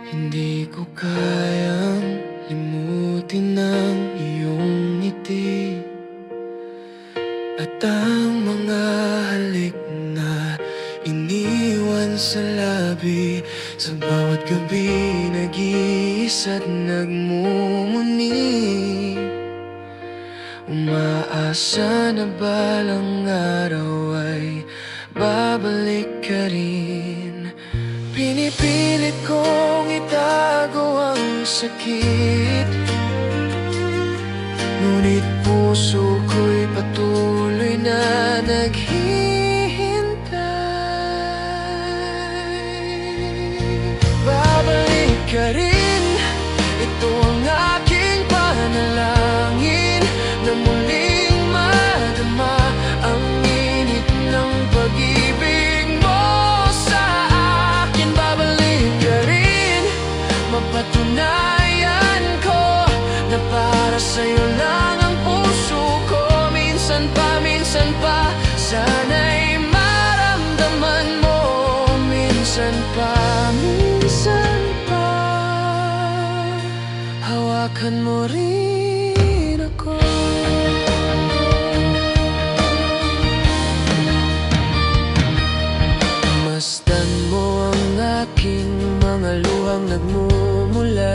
Hindi ko kayang limutin ang iyong ngiti at ang mga halik na iniwan sa labi. Sa bawat gabi nag-iisa't nagmumuni, umaasa na balang araw ay babalik ka rin. Pinipilit kong itago ang sakit, ngunit puso ko'y patuloy na naghihintay. Babalik ka rin, ito ang aking panalangin, na muling madama ang init ng pag-ibig mo sa akin. Babalik ka rin, mapatunayan ko na para sa'yo lang ang puso ko. Minsan pa, sana'y maramdaman mo. Minsan pa, hawakan mo rin ako. Masdan mo ang aking mga luhang nagmumula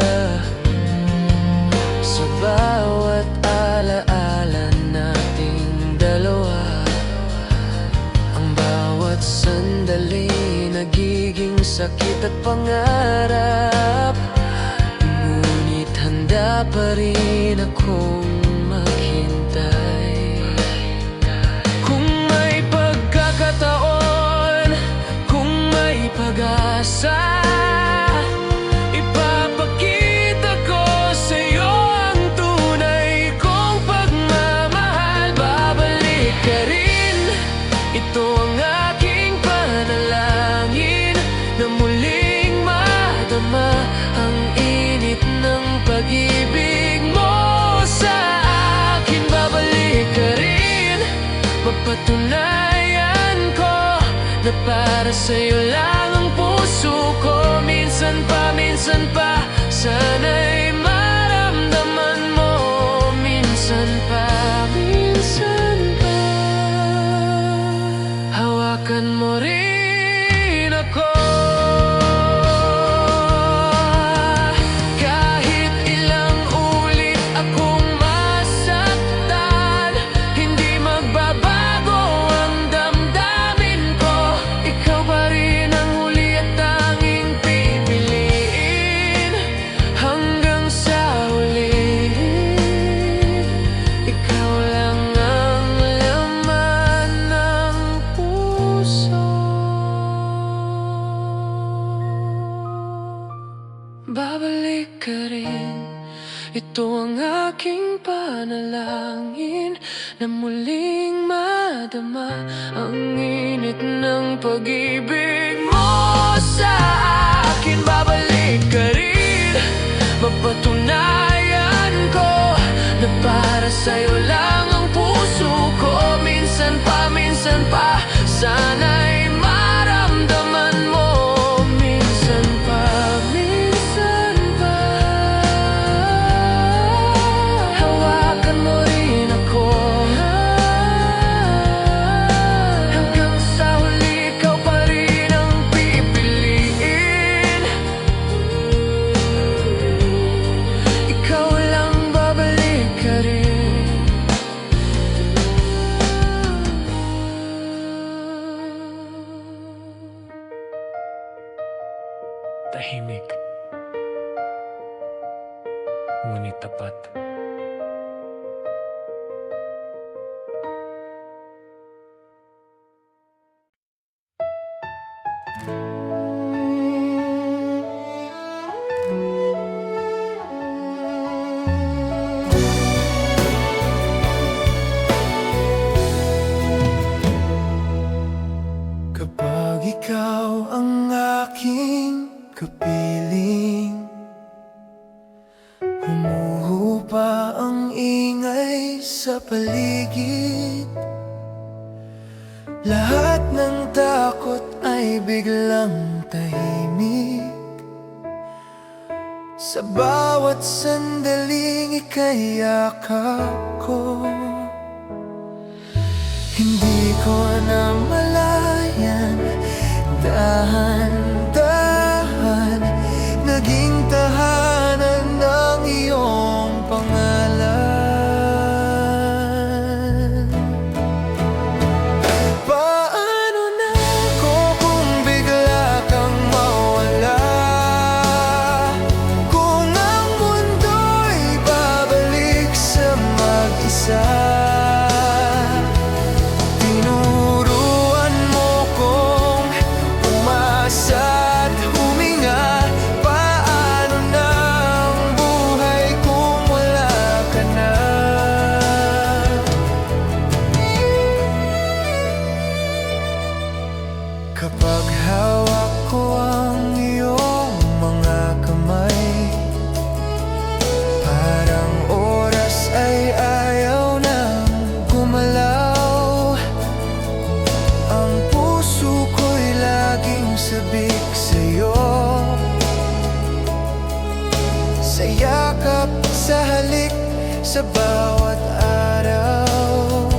sa bawat alaala nating dalawa. Ang bawat sandali nagiging sakit at pangarap, ngunit handa pa rin akong maghintay. Kung may pagkakataon, kung may pag-asa, ipapakita ko sa'yo ang tunay kong pagmamahal. Babalik ka rin, ito ang aking panalangin, na muling madama ang init ng pag-ibig mo sa akin. Babalik ka rin, mapatunayan ko na para sa'yo lang ang puso ko. Minsan pa, sana'y maramdaman mo. Minsan pa, hawakan mo rin ako. Kahit ilang ulit akong masaktan, hindi magbabago ang damdamin ko. Ikaw pa rin ang huli at tanging pipiliin. Hanggang sa huli, ikaw lang ang laman ng puso. Babalik ka rin, ito ang aking panalangin, na muling madama ang init ng pag-ibig mo sa akin. Babalik ka rin, mapatunayan ko na para sa'yo lang ang puso ko. Minsan pa, sana'y maramdaman mo. Minsan pa, hawakan mo rin ako. Hanggang sa huli, ikaw pa rin ang pipiliin. Ikaw lang, babalik ka rin. Tahimik, ngunit tapat. Kapag ikaw ang aking kapiling, humuhupa ang ingay sa paligid. Lahat ng takot ay biglang tahimik. Sa bawat sandaling ikayakap ko, hindi ko na malayan, dahan-dahan naging tahanan ng iyong pangalan. Paano na ako kung bigla kang mawala? Kung ang mundo'y babalik sa mag-isa. Tinuruan mo kong umasa at huminga. Paano na ang buhay kung wala ka na? Kapag hawak ko ang iyong mga kamay, parang oras ay ayaw nang gumalaw. Ang puso ko'y laging sabik sa'yo, sa yakap, sa halik, sa bawat araw.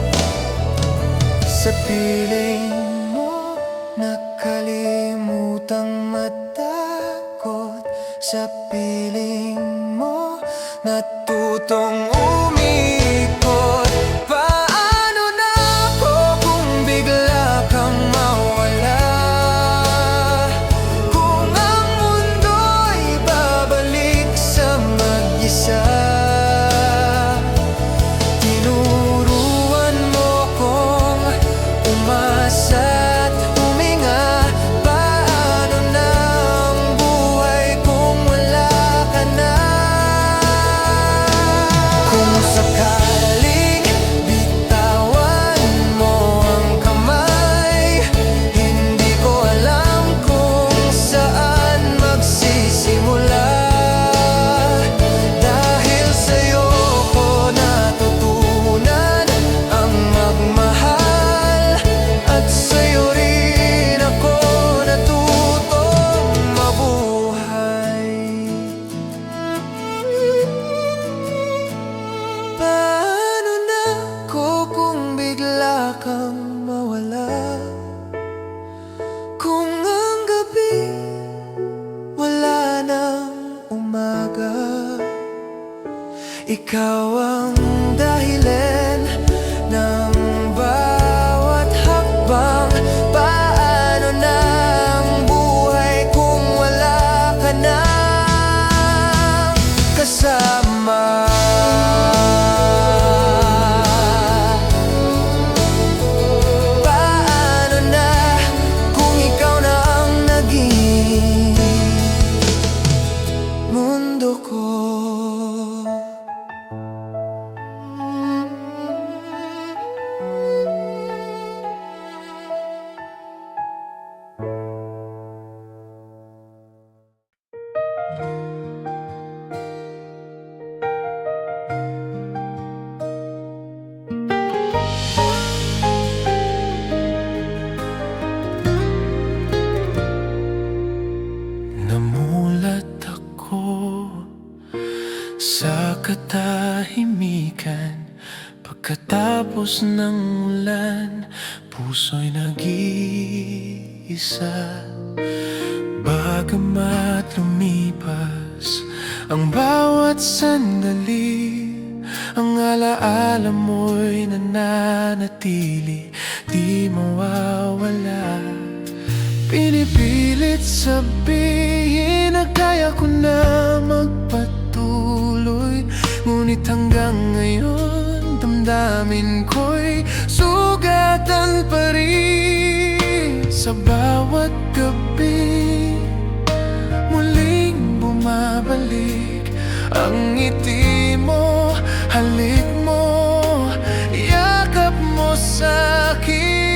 Sa piling mo, nakalimutang matakot. Sa piling mo, natutong umikot. Paano na ako kung bigla kang mawala? Kung ang mundo'y babalik sa mag-isa. Tinuruan mo kong umasa at huminga. Paano na ang buhay kung wala ka na? Kung sakaling bitawan mo ang kamay, hindi ko alam kung saan magsisimula. Dahil sa'yo ko natutunan ang magmahal, at sa'yo rin ako natutong mabuhay. Paano na ako kung bigla kang mawala? Kung ang gabi wala nang umaga, ikaw ang dahilan ng bawat hakbang. Paano na ang buhay kung wala ka na kasama? Paano na kung ikaw na ang naging mundo ko? Namulat ako sa katahimikan. Pagkatapos ng ulan, puso'y nag-iisa. Bagamat lumipas ang bawat sandali, ang alaala mo'y nananatili, di mawawala. Pinipilit sabihin na kaya ko na magpatuloy, ngunit hanggang ngayon damdamin ko'y sugatan pa rin. Sa bawat gabi muling bumabalik ang ngiti mo, halik mo, yakap mo sa'kin.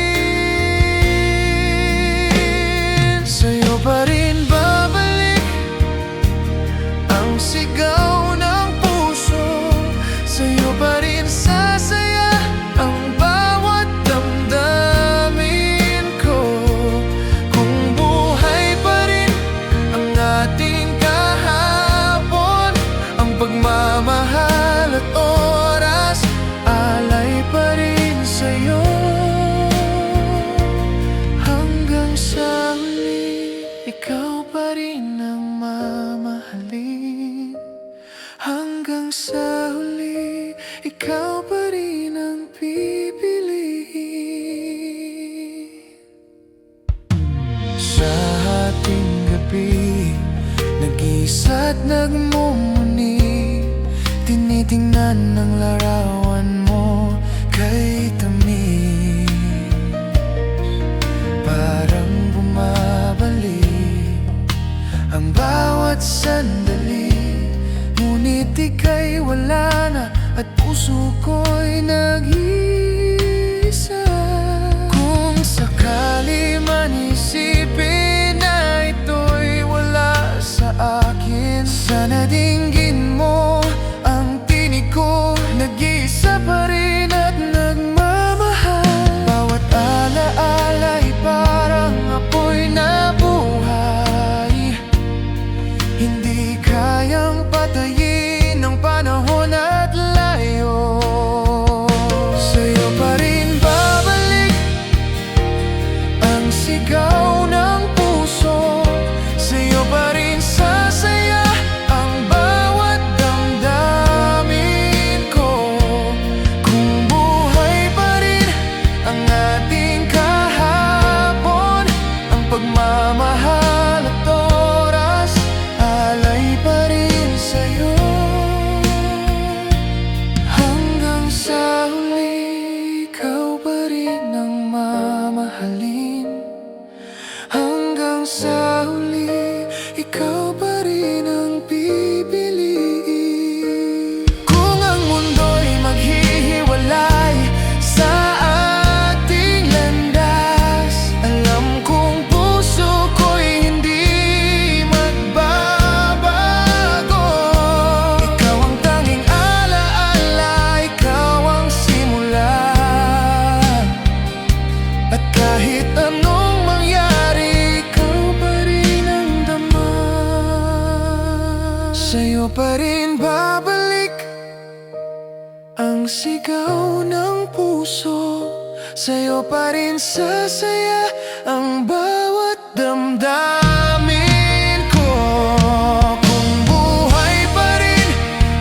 Sa'yo pa rin babalik ang sigaw ng puso, sa'yo pa rin sasaya ang bawat damdamin ko. Kung buhay pa rin ang ating kahapon, sa huli, ikaw pa rin ang pipiliin. Sa ating gabi, nag-iisa't nagmumuni, tinitingnan ng larawan mo kay tamis. Parang bumabalik ang bawat sandali, ngunit ika'y wala na at puso ko'y nag-iisa. Kung sakali man isipin na ito'y wala sa akin, sana dinggin mo ang tinig ko, nag-iisa pa rin at nagmamahal. Bawat alaala'y parang apoy na buhay, hindi kayang patayin ng panahon at layo. Sa'yo pa rin babalik ang sigaw ng puso, sa'yo pa rin sasaya ang bawat damdamin ko. Kung buhay pa rin ang ating kahapon, ang pagmamahal at oras, alay pa rin sa'yo. Hanggang sa huli, ikaw pa rin ang mamahalin. Hanggang sa huli, ikaw pa rin ang pipiliin. Kung ang mundo'y maghihiwalay sa ating landas, alam kong puso ko'y hindi magbabago. Ikaw ang tanging alaala, ikaw ang simula, at kahit anong mangyari, ikaw pa rin ang dama. Sa'yo pa rin babalik ang sigaw ng puso, sa'yo pa rin sasaya ang bawat damdamin ko. Kung buhay pa rin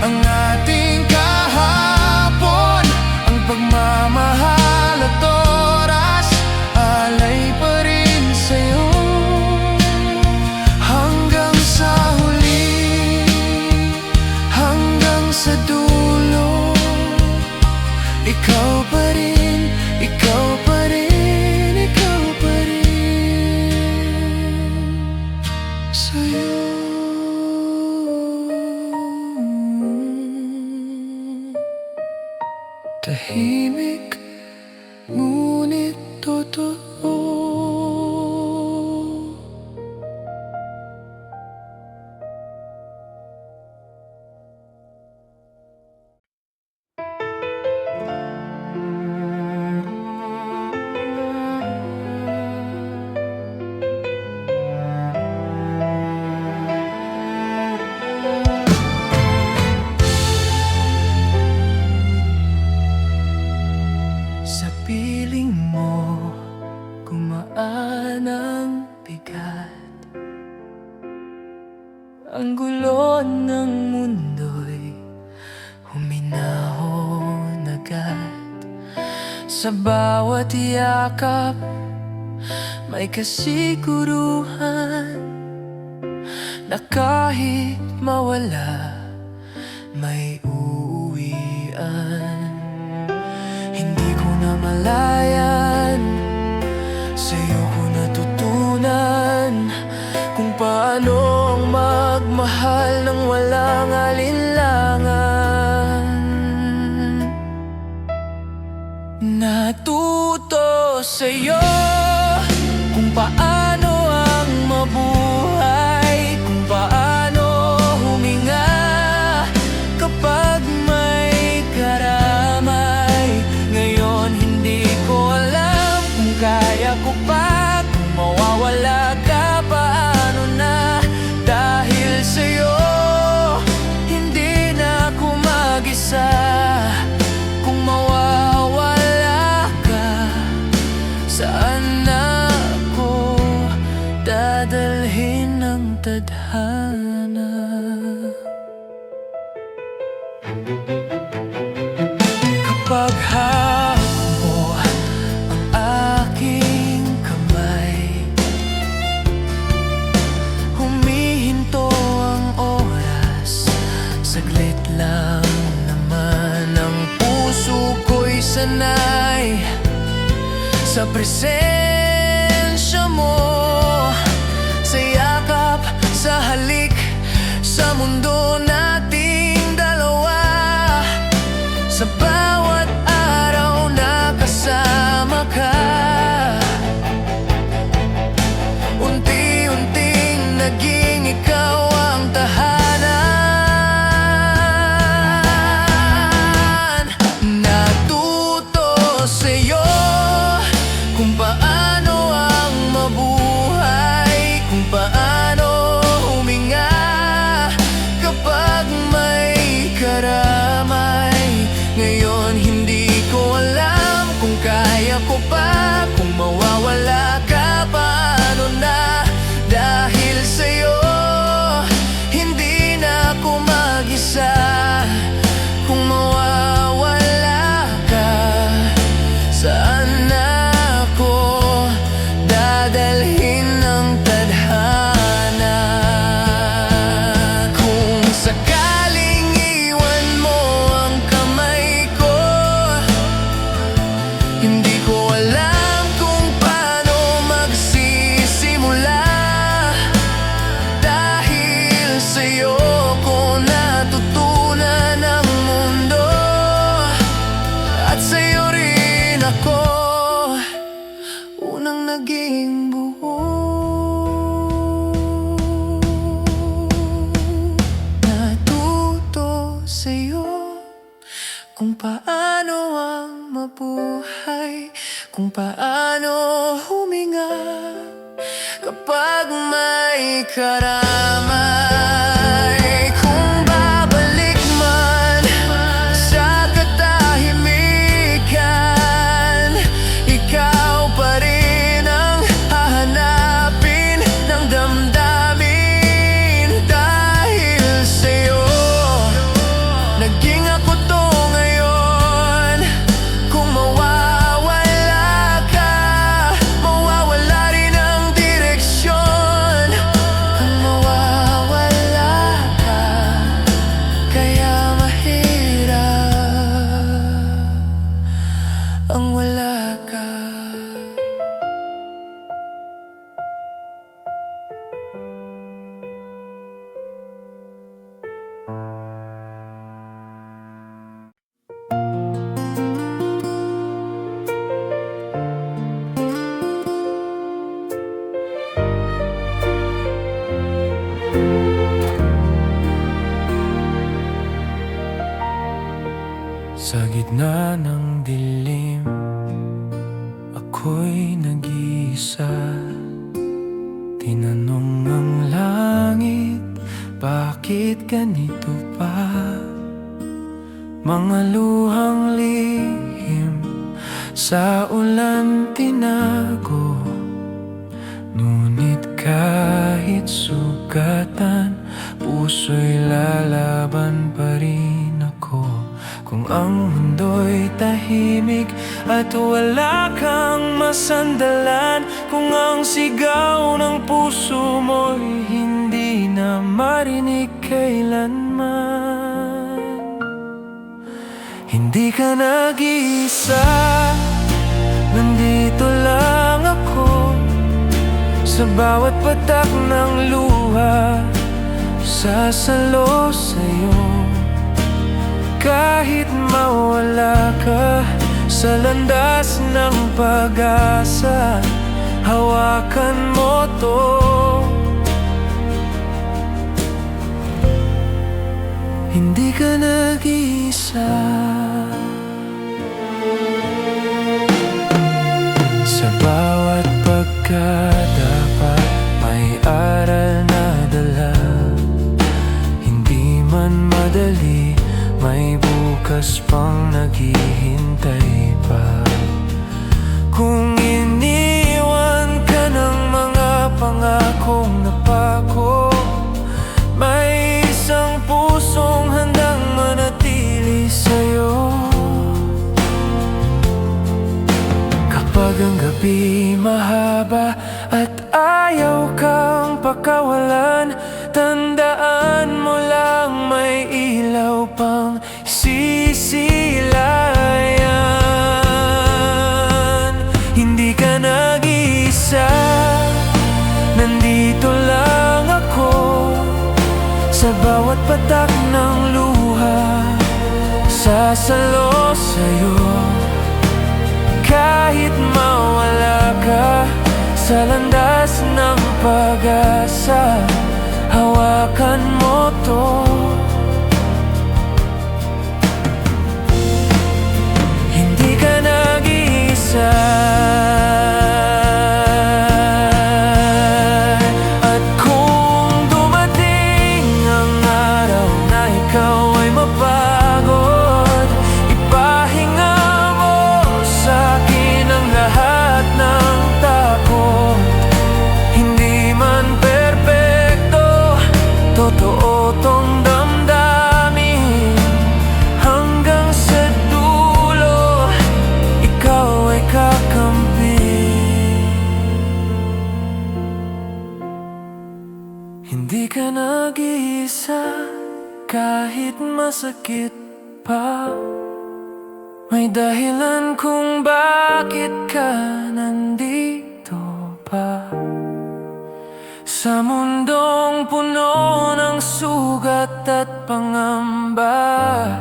ang ating kahapon, ang pagmamahal at oras, alay pa rin sa'yo. Hanggang sa huli, hanggang sa dulo, ikaw pa rin, ikaw pa rin, ikaw pa rin sa'yo. Tahimik, ngunit totoo. Sa piling mo, gumaan ang bigat. Ang gulo ng mundo'y huminahon agad. Sa bawat yakap, may kasiguruhan na kahit mawala, may uuwian. Hindi ko na malayan, sa'yo ko natutunan kung paano ang magmahal ng walang alinlangan. Natuto sa'yo kung paano ang mabuhay, kung paano huminga kapag may karamay. Ngayon hindi ko alam kung kaya ko pa, kung mawawala ka, paano na. Dahil sa'yo, hindi na ako mag-isa. Kung mawawala ka, saan Kapag hawak mo ang aking kamay, humihinto ang oras. Saglit lang naman ang puso ko'y sanay sa presensya mo, sa yakap, sa halik, sa mundo nating dalawa. Sa bawat araw na kasama ka, unti-unting naging ikaw ang tahanan. Natuto sa'yo kung paano ang mabuhay, kung paano huminga kapag may karamay. Ngayon hindi ko alam kung kaya ko pa, kung mawawala ka, paano na. Dahil sa'yo, hindi na ako mag-isa. Kung mawawala ka, saan na ako dadalhin ng tadhana? Kung sakaling iwan mo ang kamay ko, hindi ko alam kung paano magsisimula. Dahil sa'yo ko natutunan ang mundo, at sa'yo rin ako unang naging buo. Natuto sa'yo kung paano ang mabuhay, kung paano huminga kapag may karamay. Kung babalik man sa katahimikan, ikaw pa rin ang hahanapin ng damdamin. Dahil sa'yo, naging ako to ngayon. Kung mawawala ka, mawawala rin ang direksyon. Kung mawawala ka, kaya mahirap ang wala ka. Sa gitna ng dilim, ako'y nag-iisa. Tinanong ang langit, bakit ganito pa? Mga luhang lihim sa ulan tinago, ngunit kahit sugatan, puso'y lalaban pa rin ako. Kung ang mundo'y tahimik at wala kang masandalan, kung ang sigaw ng puso mo'y hindi na marinig kailanman, hindi ka nag-iisa. Nandito lang ako sa bawat patak ng luha, sasalo sa'yo. Kahit mawala ka sa landas ng pag-asa, hawakan mo to. Hindi ka nag-iisa. Sa bawat pagkadapat may aral na dala. Hindi man madali, may bukas pang naghihintay pa. Kung iniwan ka ng mga pangakong napako, may isang pusong handang manatili. kawalan. Tandaan mo lang, may ilaw pang sisilayan. Hindi ka nag-iisa, nandito lang ako. Sa bawat patak ng luha, sasalo sa'yo. Kahit mawala ka sa landas ng pag-asa, hawakan mo to. Hindi ka nag-iisa. At kung dumating ang araw na ikaw ay mapagod, ipahinga mo sa'kin ang lahat ng takot. Hindi man perpekto, totoo tong damdamin. Hanggang sa dulo, ikaw ay kakampi. Hindi ka nag-iisa, kahit masakit pa. May dahilan kung bakit ka nandito pa. Sa mundong puno ng sugat at pangamba,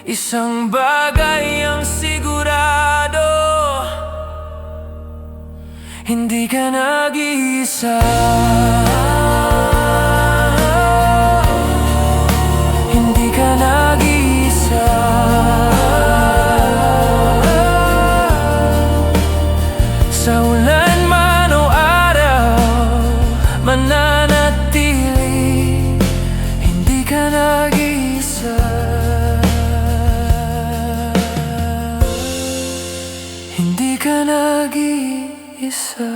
isang bagay ang sigurado: hindi ka nag-iisa. Hindi ka nag-iisa. Sa ulan man o araw, mananatili, hindi ka nag-iisa. Hindi ka nag-iisa.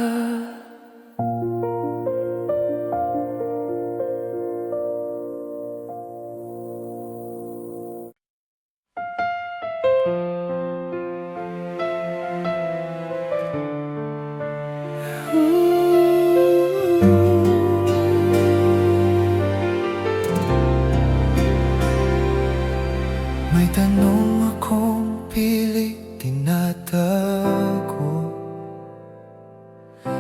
May tanong akong pilit tinatago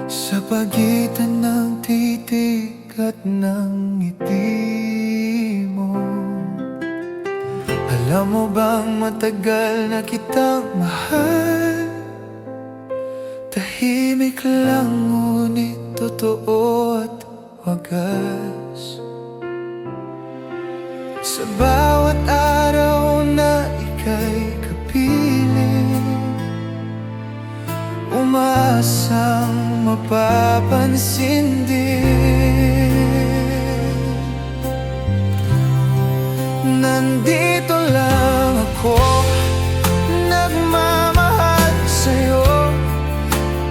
sa pagitan ng titig at ng ngiti mo. Alam mo bang matagal na kitang mahal? Tahimik lang ngunit totoo at wagas. Sa bawat araw na ika'y kapiling, umaasang mapapansin din. Nandito lang ako, nagmamahal sa'yo.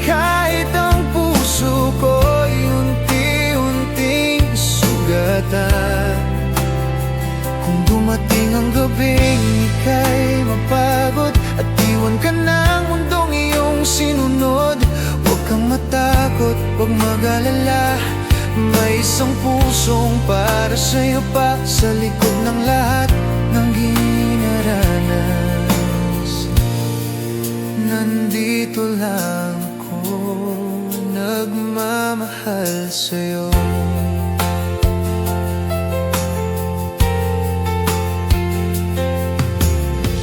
Kahit ang puso ko'y unti-unting sugatan. Kung dumating ang gabing ika'y mapagod at iwan ka ng mundong iyong sinunod, huwag kang matakot, huwag mag-alala. May isang pusong para sa'yo pa sa likod ng lahat ng ginaranas. Nandito lang ako, nagmamahal sa'yo.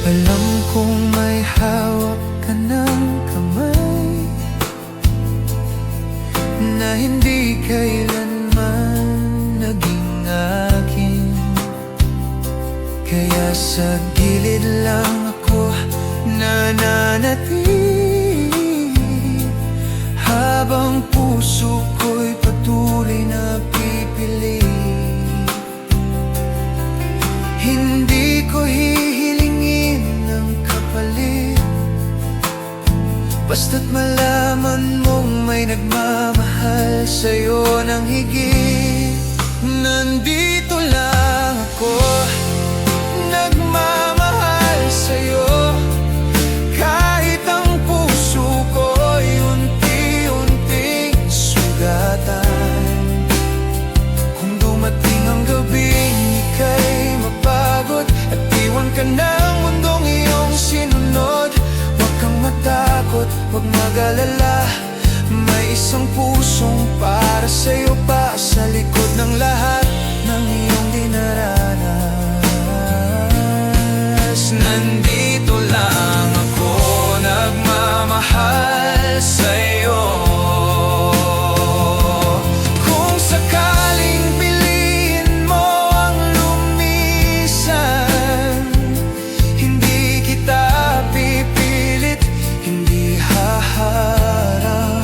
Alam kong may hawak ka ng kamay na hindi kailanman naging akin. Kaya sa gilid lang ako nananatili, habang puso ko'y patuloy na pipili. Hindi ko hihilingin ng kapalit, basta't malaman mong may nagmamahal sa'yo ng higit. Nandito lang ako, nagmamahal sa'yo. Kahit ang puso ko'y unti-unting sugatan. ng lahat ng iyong dinaranas. Nandito lang ako, nagmamahal sa'yo. Kung sakaling piliin mo ang lumisan, hindi kita pipilit, hindi haharang.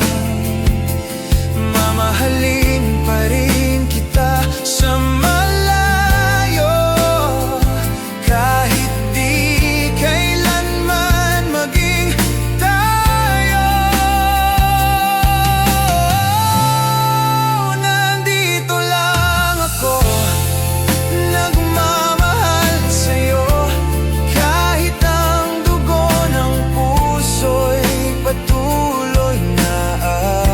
Mamahalin pa rin kita sa malayo, kahit di kailanman maging tayo. Nandito lang ako, nagmamahal sa'yo, kahit ang dugo ng puso'y patuloy na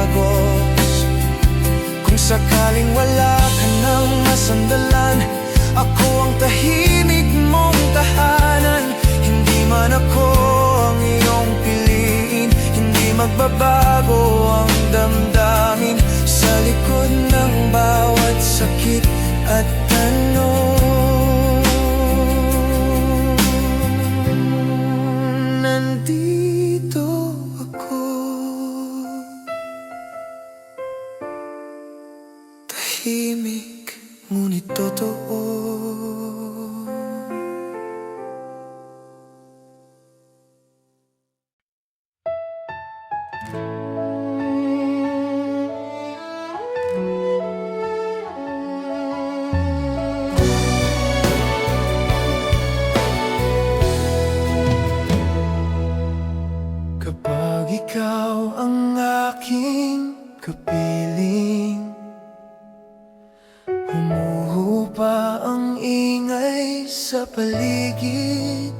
agos. Kung sakaling wala ka nang masandalan, ako ang tahimik mong tahanan. Hindi man ako ang iyong piliin, hindi magbabago ang damdamin sa likod ng bawat sakit at tanong. Nandito ako, tahimik ngunit totoo. Kapag ikaw ang aking kapiling, humuhupa ang ingay sa paligid.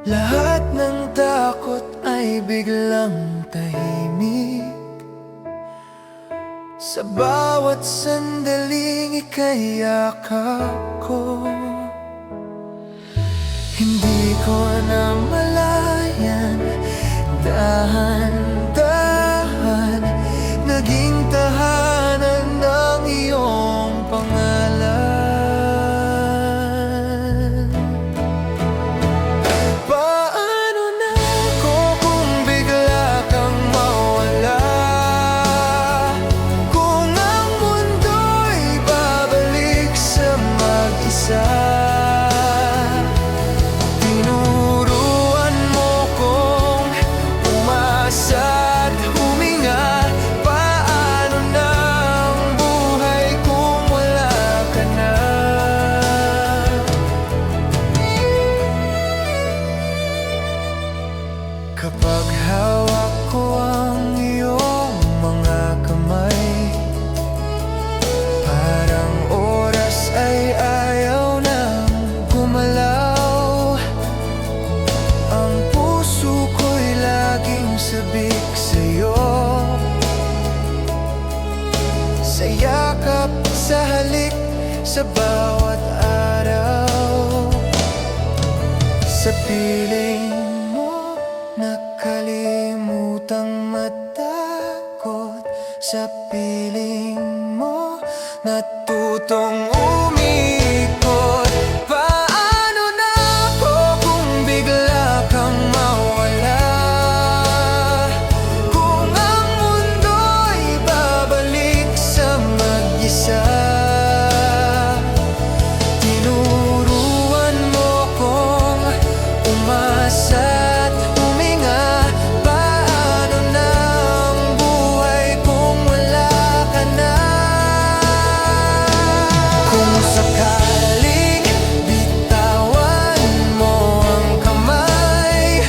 Lahat ng takot ay biglang tahimik. Sa bawat sandaling ika'y yakap ko, hindi ko na malayan. Dahan-dahan naging tahanan ng iyong pangalan. Paano na ako kung bigla kang mawala? Kung ang mundo'y babalik sa mag-isa. Tinuruan mo kong umasa at huminga. Paano na ang buhay kung wala ka na? Kapag hawak ko ang iyong mga kamay, parang oras ay ayaw nang gumalaw. Ang puso ko'y laging sabik sa'yo, sa yakap, sa halik, sa bawat araw. Sa piling mo, nakalimutang matakot. Sa piling mo, natutong umikot. Paano na ako kung bigla kang mawala? Kung ang mundo'y babalik sa mag-isa. Tinuruan mo kong umasa at huminga. Paano na ang buhay kung wala ka na? Kung sakaling bitawan mo ang kamay,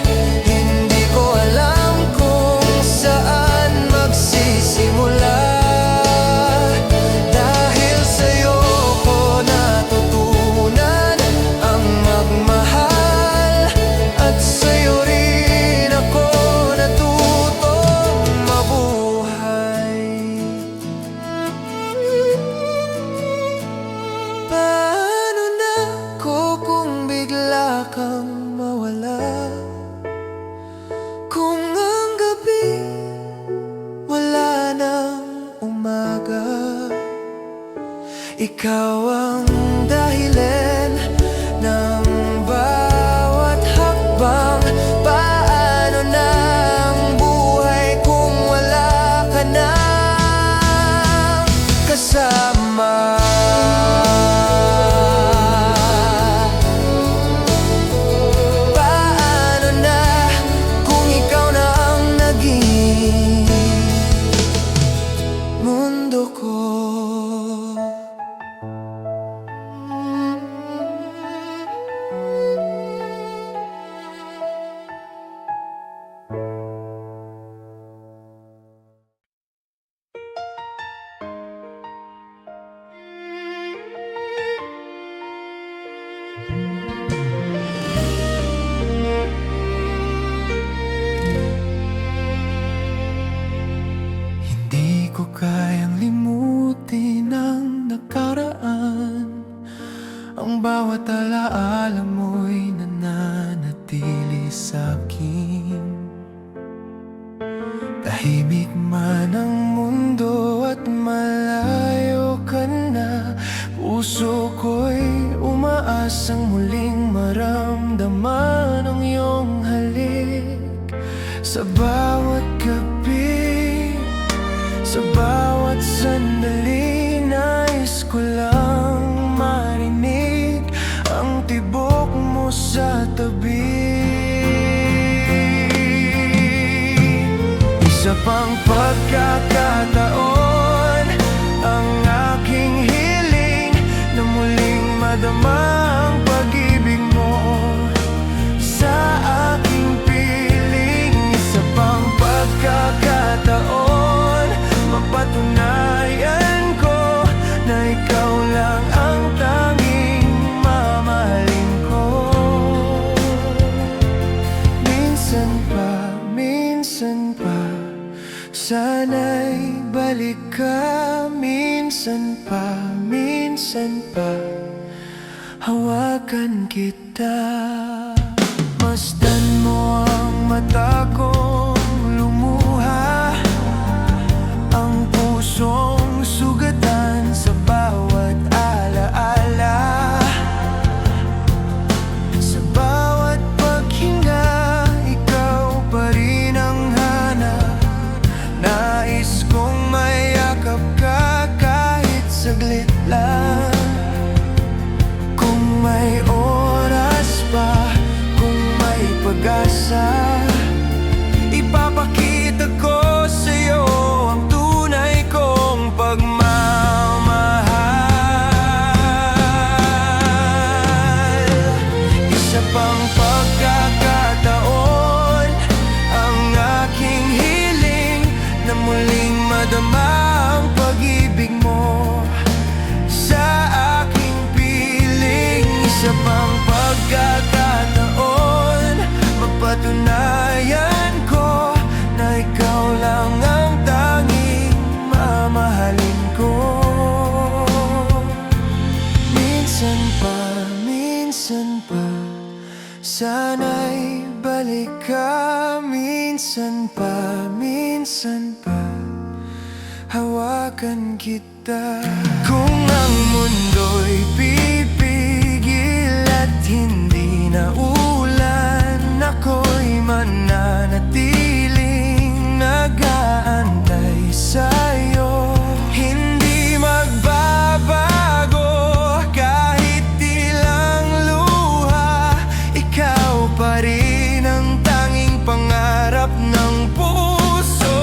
hindi ko alam kung saan magsisimula. Dahil sa'yo ko natutunan ang magmahal, at sa'yo rin ako natutong mabuhay. ikaw ang dahilan ng bawat hakbang. Paano na ang buhay kung wala ka nang kasama? Paano na kung ikaw na ang naging mundo ko? Hindi ko kayang limutin ang nakaraan. Ang bawat alaala mo'y nananatili sa'kin. Tahimik man ang mundo at malayo ka na, puso ko'y umaasang muling maramdaman ang iyong halik. Sa bawat gabi, sa bawat sandali, nais ko lang marinig ang tibok mo sa tabi. Isa pang pagkakataon, ang aking hiling na muling madama ang pag-ibig mo sa aking piling. Isa pang pagkakataon, mapatunayan ko na ikaw lang ang tanging mamahalin ko. Minsan pa, sana'y balik ka. Minsan pa, hawakan kita. Masdan mo ang mata kong lumuha, ang pusong sugatan sa bawat alaala. Sa bawat paghinga, ikaw pa rin ang hanap. Nais kong mayakap ka kahit saglit lang. Kung may oras pa, kung may pag-asa, ipapakita ko sa'yo ang tunay kong pagmamahal. Isa pang pagkakataon, ang aking hiling na muling madama ang pag-ibig mo sa aking piling. Isa pang pagkakataon, mapatunayan ko na ikaw lang ang tanging mamahalin ko. Minsan pa, sana'y balik ka. Minsan pa, hawakan kita. Kung ang mundo'y pipigil at hindi na ulan, ako'y mananatiling nag-aantay sa'yo. Hindi magbabago kahit ilang luha, ikaw pa rin ang tanging pangarap ng puso.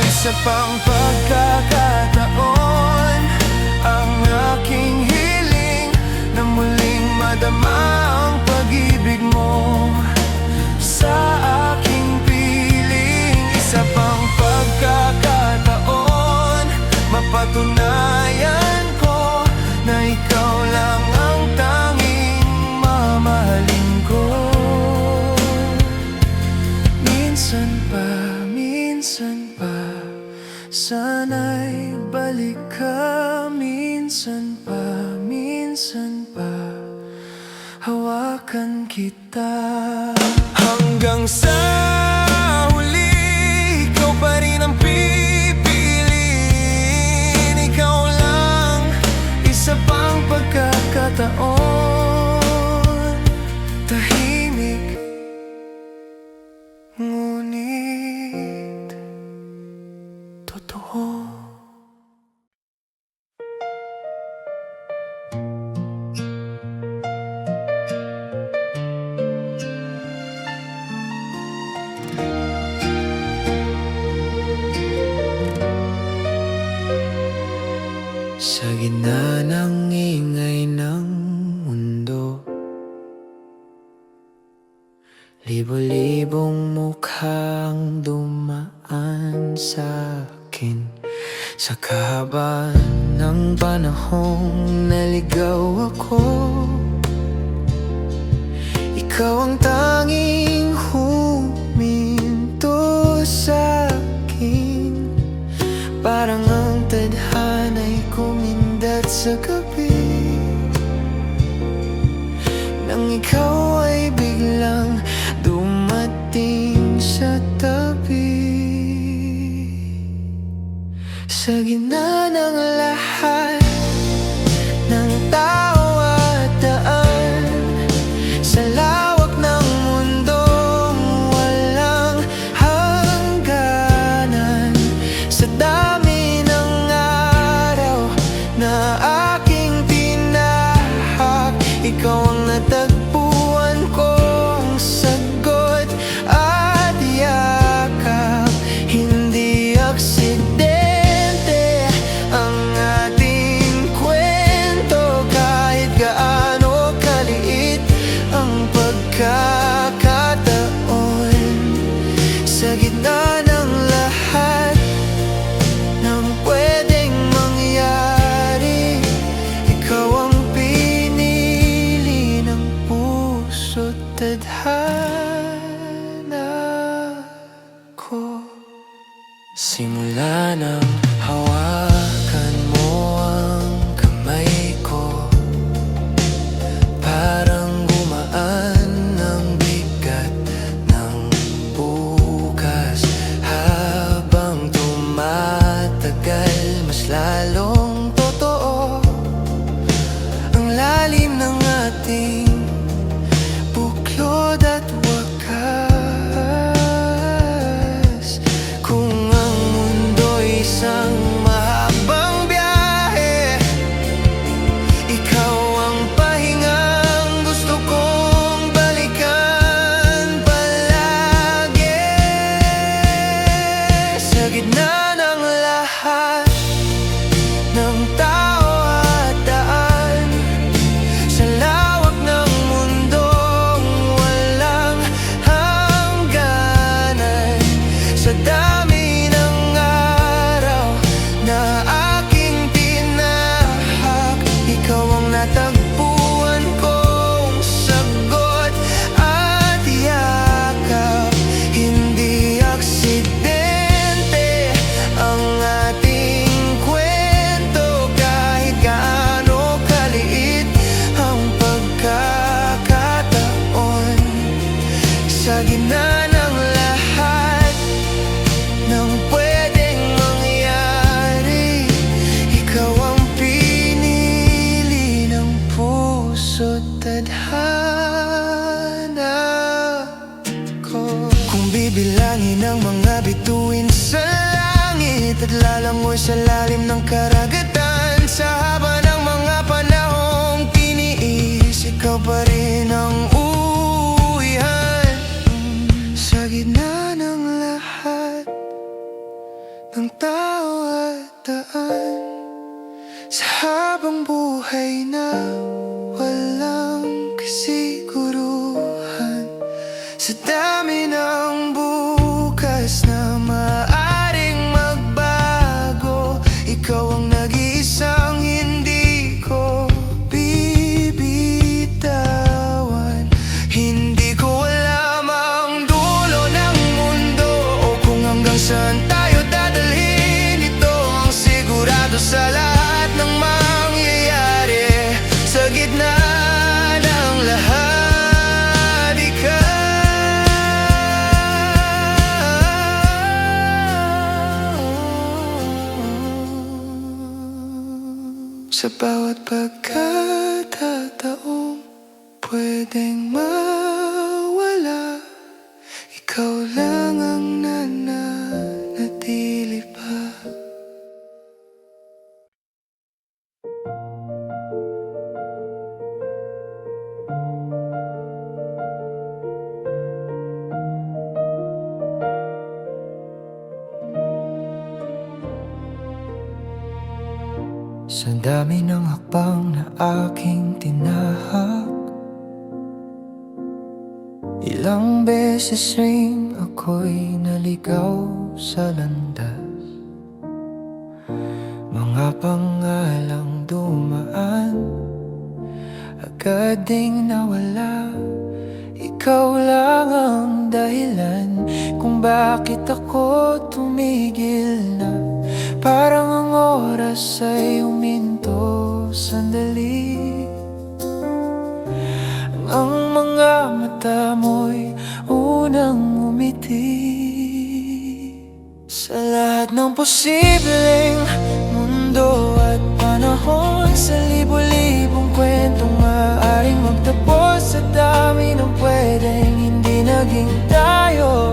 Isa pang pagkakataon, ang aking hiling na muling madama ang pag-ibig mo sa aking piling. Isa pang pagkakataon, mapatunayan ko na ikaw lang ang tanging mamahalin ko. Minsan pa, sana'y balik ka. Minsan pa, hawakan kita. Hanggang sa huli, ikaw pa rin ang pipili. totoo. Sa gitna ng ingay ng mundo, libo-libong mukhang dumaan sa akin. Sa kahaba ng panahong naligaw ako, ikaw ang tanging huminto sa akin. Parang ang tadhana'y kumindat sa gabi, nang ikaw ay biglang dumating sa tabi. Sa gitna ng lahat ng tao at daan, sa lawak ng mundong walang hangganan, sa dami ng araw na aking tinahak, ikaw ang natagpuan kong sagot at yakap. Hindi aksidente ang ating kwento, kahit gaano kaliit ang pagkakataon. Sa gitna ng lahat ng pwedeng mangyari, ikaw ang pinili ng puso't tadhana ko. Simula nang hawakan mo ang kamay ko, parang gumaan ang bigat ng bukas. Habang tumatagal, mas lalong totoo ang lalim ng ating buklod at wakas. Kung ang mundo'y isang mahabang biyahe, ikaw ang pahingang gusto kong balikan palagi. Sa gitna ng lahat ng tao at daan, sa lawak ng mundong walang hangganan, sa dami ng araw na aking tinahak, ikaw ang natagpuan kong sagot at yakap. Hindi aksidente ang ating kwento, kahit gaano kaliit ang pagkakataon. Sa gitna ng lahat ng pwedeng mangyari, ikaw ang pinili ng puso't tadhana ko. Kung bibilangin ang mga bituin sa langit at lalangoy sa lalim ng karagatan, sa haba ng mga panahong tiniis, ikaw pa rin ang uwihan. Sa gitna ng lahat ng tao at daan, sa habang buhay na walang kasiguruhan, sa dami ng bukas na maaring magbago, ikaw ang nag-iisang hindi ko bibitawan. Hindi ko alam ang dulo ng mundo o kung hanggang saan tayo dadalhin. Ito ang sigurado sa lahat ng mangyayari. Sa gitna ng lahat, ikaw. Sa bawat pagkakataong pwedeng mawala, ikaw lang ang nananatili pa. Sa dami ng hakbang na aking tinahak, ilang beses rin ako'y naligaw sa landas. Mga pangalang dumaan, agad ding nawala. Ikaw lang ang dahilan kung bakit ako tumigil na. Parang ang oras ay huminto sandali. Ang mga mata mo'y unang umiti. Sa lahat ng posibleng mundo at panahon, sa libo-libong kwentong maaaring magtapos, sa dami ng pwedeng hindi naging tayo.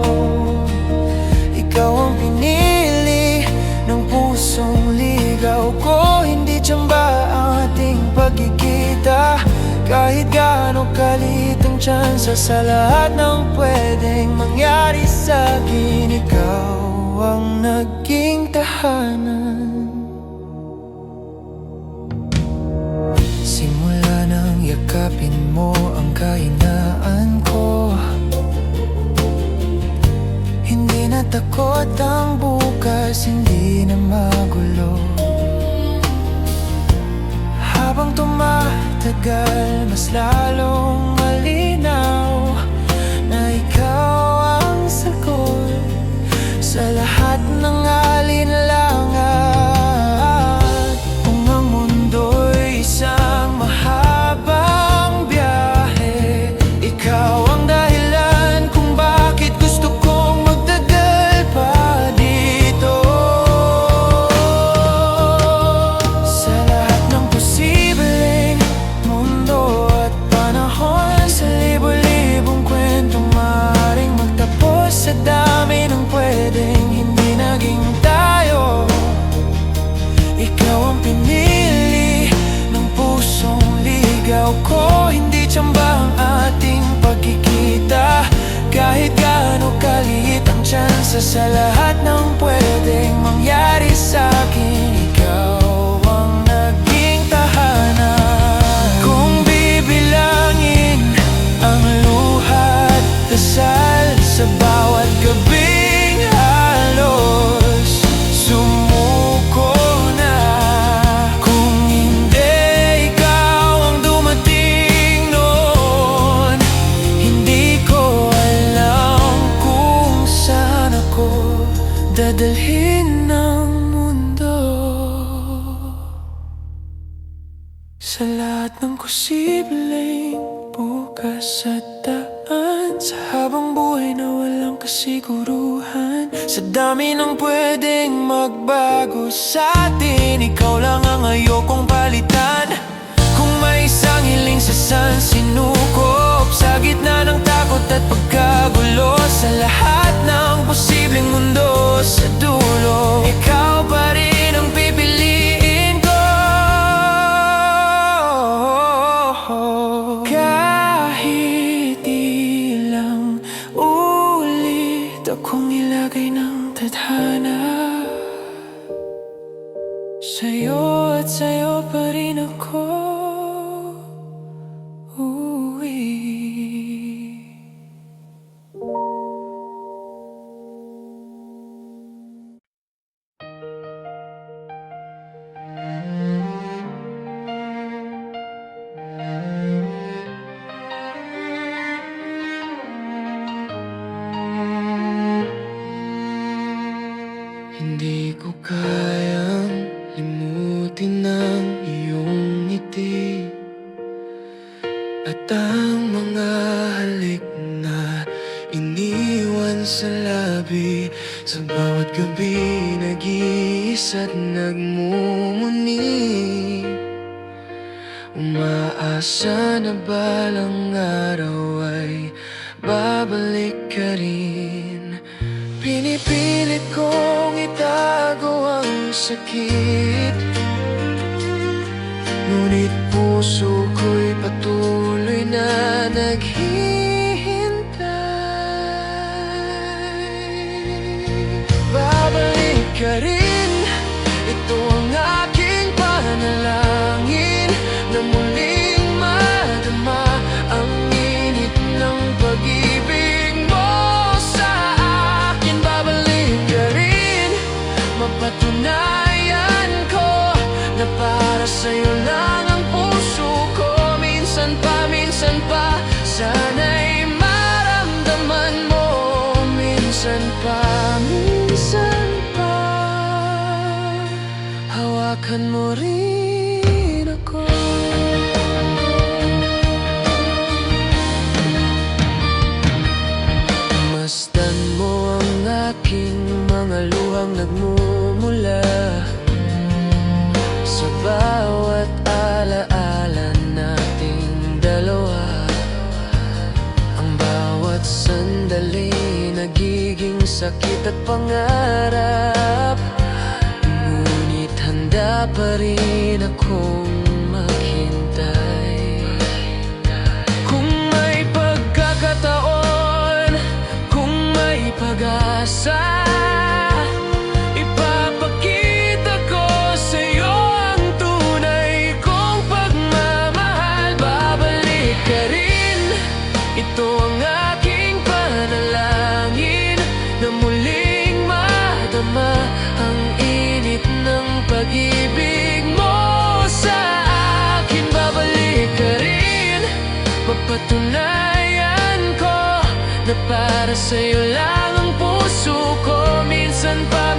Ikaw ang pinili ng pusong ligaw ko, hindi tsamba ang ating pagkikita. Kahit gaano kalit ang tsansa, sa lahat ng pwedeng mangyari sa'kin, ikaw ang naging tahanan. Simula nang yakapin mo ang kahinaan ko, hindi na takot ang bukas, hindi na magulo. Habang tumatagal, mas lalong malinaw na ikaw ang sagot sa lahat ng alinlangan. Kung ang mundo'y isang mahabang biyahe, ikaw ang dahilan kung bakit gusto kong magtagal pa dito. Sa lahat ng posibleng mundo at panahon, sa libo-libong kwentong maaaring magtapos, sa dami ng pwedeng hindi naging tayo. Ikaw ang pinili ng pusong ligaw ko, hindi tsamba ang ating pagkikita. Kahit gaano kaliit ang tsansa, sa lahat ng pwedeng mangyari sa'kin, ikaw ang naging tahanan. Kung bibilangin ang luha at dasal, sa bawat gabing halos sumuko na. Kung hindi ikaw ang dumating noon, hindi ko alam kung saan ako dadalhin ng mundo. Sa lahat ng posibleng bukas at daan, sa habang buhay na walang kasiguruhan, sa dami ng pwedeng magbago sa'tin, ikaw lang ang ayokong palitan. Kung may isang hiling sa sansinukob, sa gitna ng takot at pagkagulo, sa lahat ng posibleng mundo, sa dulo, ikaw pa rin ang pipiliin ko. Kahit ilang ulit akong ilagay ng tadhana, sa'yo at sa'yo pa rin ako uuwi. Hindi ko kayang limutin ang iyong ngiti at ang mga halik na iniwan sa labi. Sa bawat gabi nag-iisa't nagmumuni, umaasa na balang araw ay babalik ka rin. Pinipilit kong itago ang sakit, ngunit puso ko'y patuloy na naghihintay. Babalik ka rin, ito ang aking panalangin. Mapatunayan ko na para sa'yo lang ang puso ko. Minsan pa, sana'y maramdaman mo. Minsan pa, hawakan mo rin ako. Masdan mo ang aking mga luhang nagmumula sa bawat alaala nating dalawa. Ang bawat sandali nagiging sakit at pangarap, ngunit handa pa rin akong maghintay. Kung may pagkakataon, kung may pag-asa, ipapakita ko sa'yo ang tunay kong pagmamahal. Babalik ka rin, ito ang aking panalangin, na muling madama ang init ng pag-ibig mo sa akin. Babalik ka rin, mapatunayan ko na para sa'yo lang ang puso ko. Minsan pa,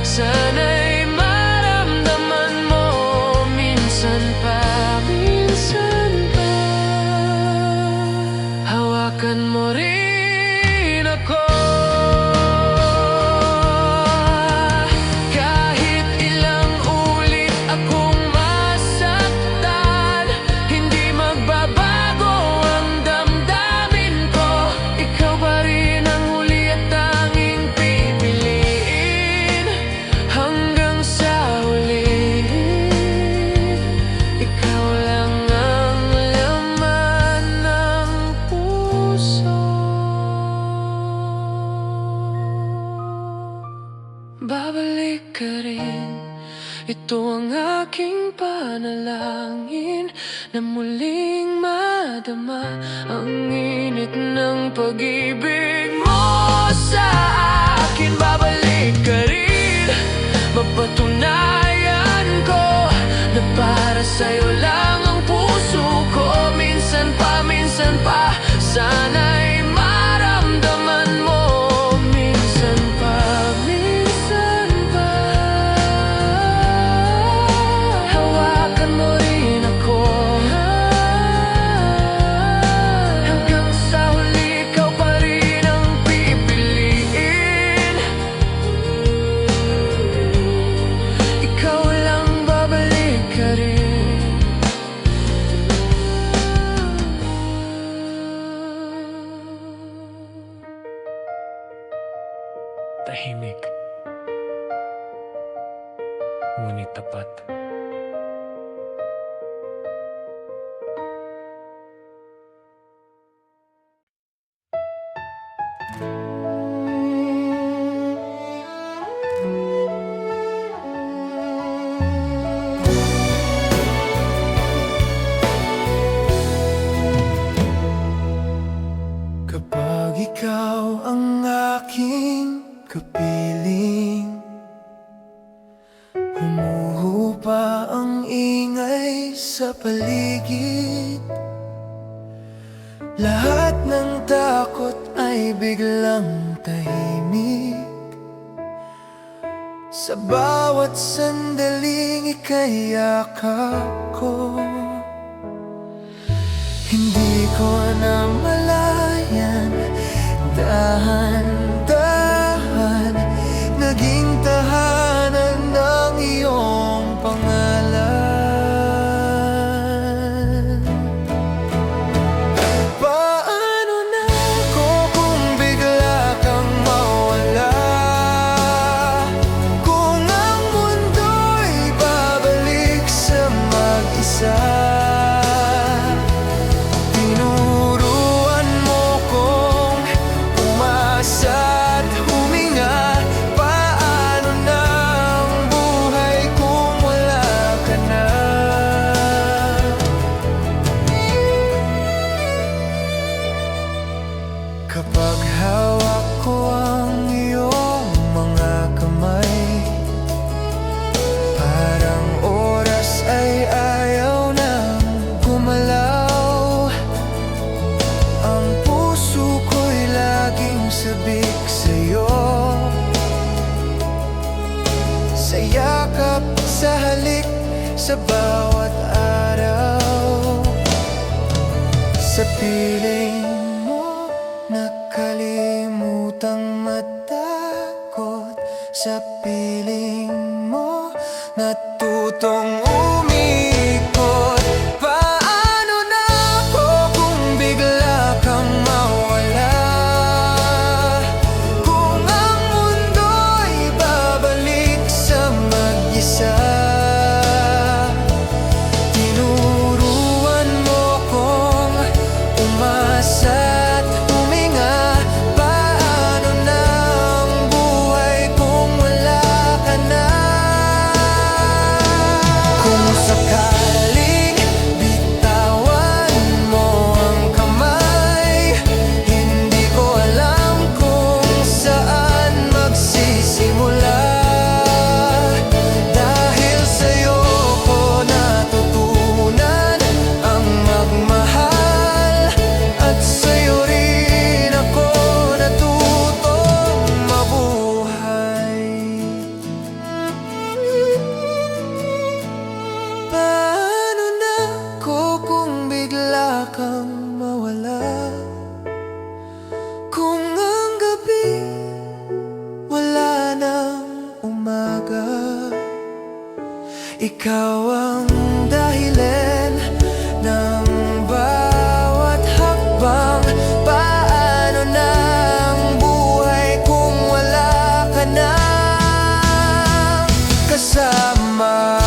sana'y maramdaman mo. Minsan pa, hawakan mo rin ako. Kahit ilang ulit akong masaktan, hindi magbabago ang damdamin ko. Ikaw pa rin ang huli at tanging pipiliin. Hanggang sa huli, ikaw lang ang laman ng puso. Babalik ka rin, ito ang aking panalangin, na muling madama ang init ng pag-ibig mo sa akin. Babalik ka rin, mapatunayan ko na para sa'yo lang ang puso ko. Minsan pa, sana'y maramdaman mo. Minsan pa, hawakan mo rin ako. Hanggang sa huli, ikaw pa rin ang pipiliin. Ikaw lang, babalik ka rin. Tahimik, ngunit tapat. Kapag ikaw ang aking kapiling, humuhupa ang ingay sa paligid. Lahat ng takot ay biglang tahimik. Sa bawat sandaling ika'y yakap ko, hindi ko na malayan. Dahan-dahan naging tahanan ng iyong pangalan. Paano na ako kung bigla kang mawala? Kung ang mundo'y babalik sa mag-isa. Tinuruan mo kong umasa sa halik sa bawat araw. Sa piling mo nakalimutang matakot. Sa piling mo natutong umikot. Paano na ako kung bigla kang mawala? Kung ang mundo'y babalik sa mag-isa. Tinuruan mo kong umasa't huminga. Paano na ang buhay kung wala ka na? Kung sakaling bitawan mo ang kamay, hindi ko alam kung saan magsisimula. Dahil sa'yo ko natutunan ang magmahal, at sa'yo rin ako natutong mabuhay. Paano na ako kung bigla kang mawala? Kung ang gabi wala nang umaga. Ikaw ang dahilan ng bawat hakbang. Paano na ang buhay kung wala ka na kasama?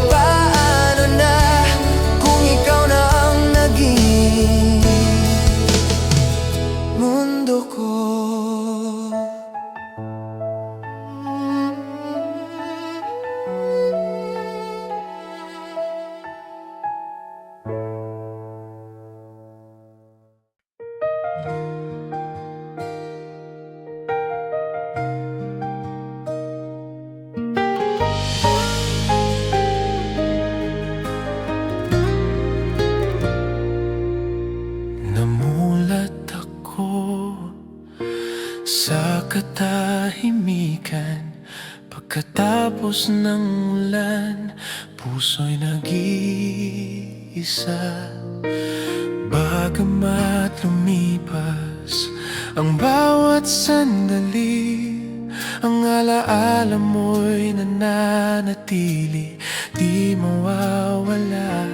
Paano na kung ikaw na ang naging mundo ko? Namulat ako sa katahimikan. Pagkatapos ng ulan, puso'y nag-iisa. Bagamat lumipas ang bawat sandali, ang alaala mo'y nananatili, di mawawala.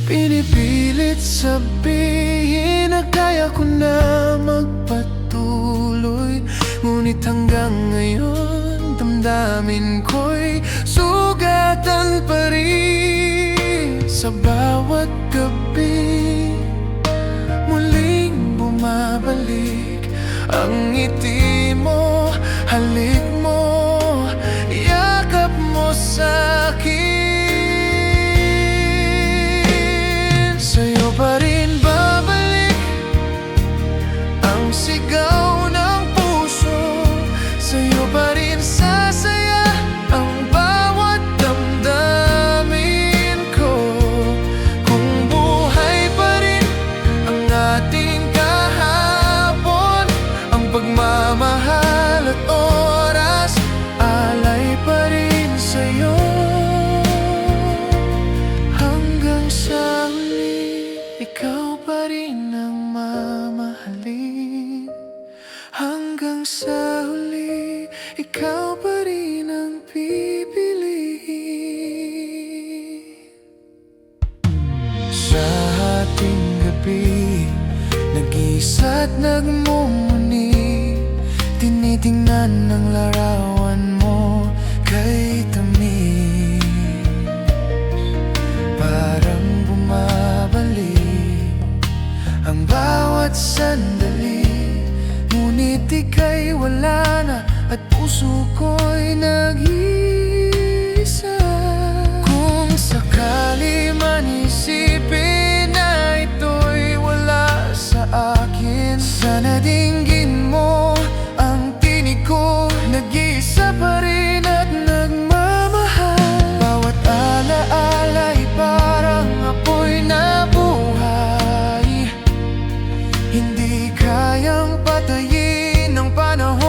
Pinipilit sabihin na kaya ko na magpatuloy, ngunit hanggang ngayon damdamin ko'y sugatan pa rin. Sa bawat gabi muling bumabalik ang ngiti mo, halik mo, yakap mo sa'kin. Sa'yo pa rin babalik ang sigaw ng puso. Sa'yo pa rin sasaya ang bawat damdamin ko. Kung buhay pa rin ang ating kahapon, ang pagmamahal at oras, alay pa rin sa'yo. Hanggang sa huli, ikaw pa rin ang mamahalin. Hanggang sa huli, ikaw pa rin ang pipiliin. Sa ating gabi, nag-iisa't nagmumuni, tinitingnan ang larawan mo kay tamis. Parang bumabalik ang bawat sandali, ngunit ika'y wala na at puso ko'y nag-iisa. Kung sakali man isipin na ito'y wala sa akin, sana dinggin mo ang tinig ko, nag-iisa pa rin at nagmamahal. Bawat alaala'y parang apoy na buhay, hindi kayang patayin ng panahon.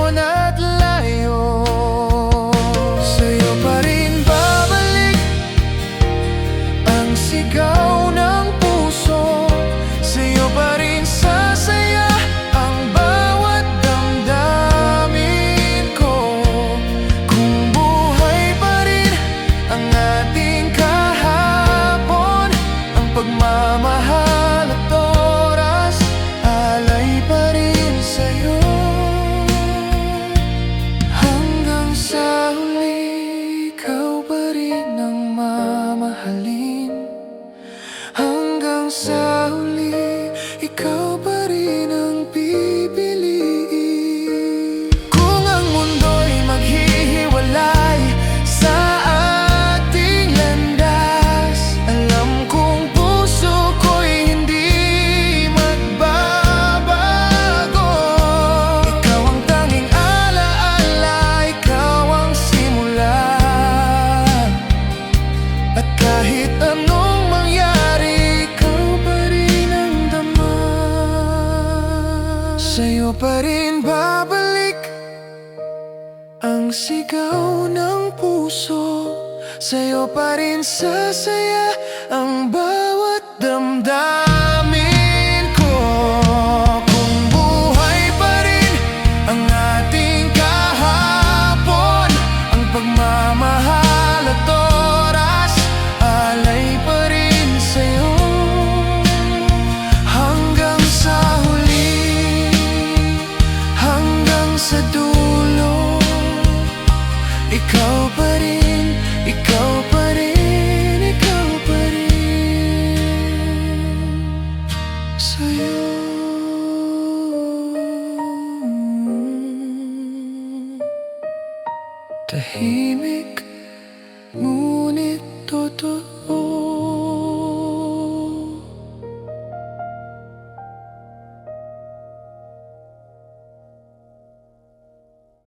sa'yo pa rin babalik ang sigaw ng puso. Sa'yo pa rin sasaya ang bawat damdamin ko. Kung buhay pa rin ang ating kahapon, ang pagmamahal at oras, alay pa rin sa'yo. Hanggang sa huli, hanggang sa dulo, ikaw pa rin, ikaw pa rin, ikaw pa rin sa'yo. Tahimik, ngunit totoo.